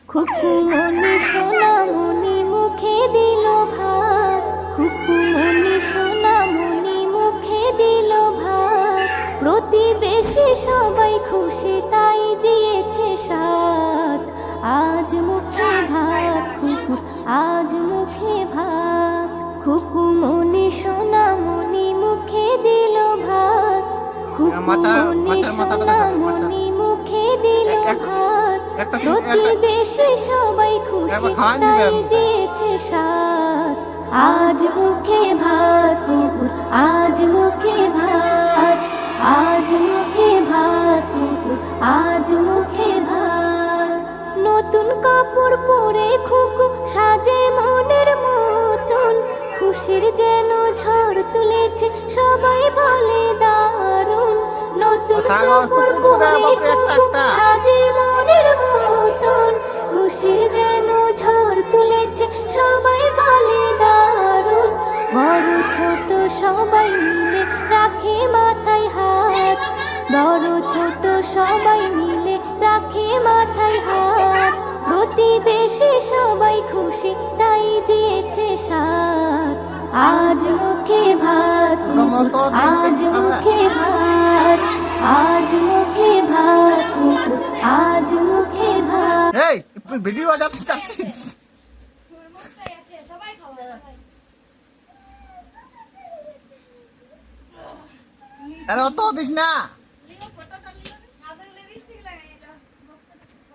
খুকুমনি সোনামনি মুখে দিল ভাত, খুকুমনি সোনামনি মুখে দিল ভাত। প্রতিবেশী সবাই খুশি তাই দিয়েছে সাথ। আজ মুখে ভাত খুকু, আজ মুখে ভাত। খুকুমনি সোনামনি মুখে দিল ভাত, খুকুমনি সোনামনি মুখে দিল ভাত। প্রতিবেশী সবাই খুশি তাই দিয়েছে সাথ। আজ মুখে ভাত কুকুর, আজ মুখে ভাত, আজ মুখে ভাত কুকুর, আজ মুখে ভাত। নতুন কাপড় পরে খুকু সাজে মনের মতন, খুশির যেন ঝড় তুলেছে সবাই বলে দারুণ। নতুন কাপড় পরে খুকু সাজে মনের মতন, খুশির যেন ঝড় তুলেছে সবাই বলে দারুণ। বড় ছোট সবাই মিলে রাখে মাথায় হাত, বড় ছোট সবাই মিলে রাখে মাথায় হাত। প্রতিবেশী সবাই খুশি তাই দিয়েছে সাথ। আজ মুখে ভাত কুকুর, আজ মুখে ভাত, আজ মুখে ভাত কুকুর, আজ মুখে ভাত। এই ভিডিও বাজাতে চাচ্ছিস? আরে অত দিস না।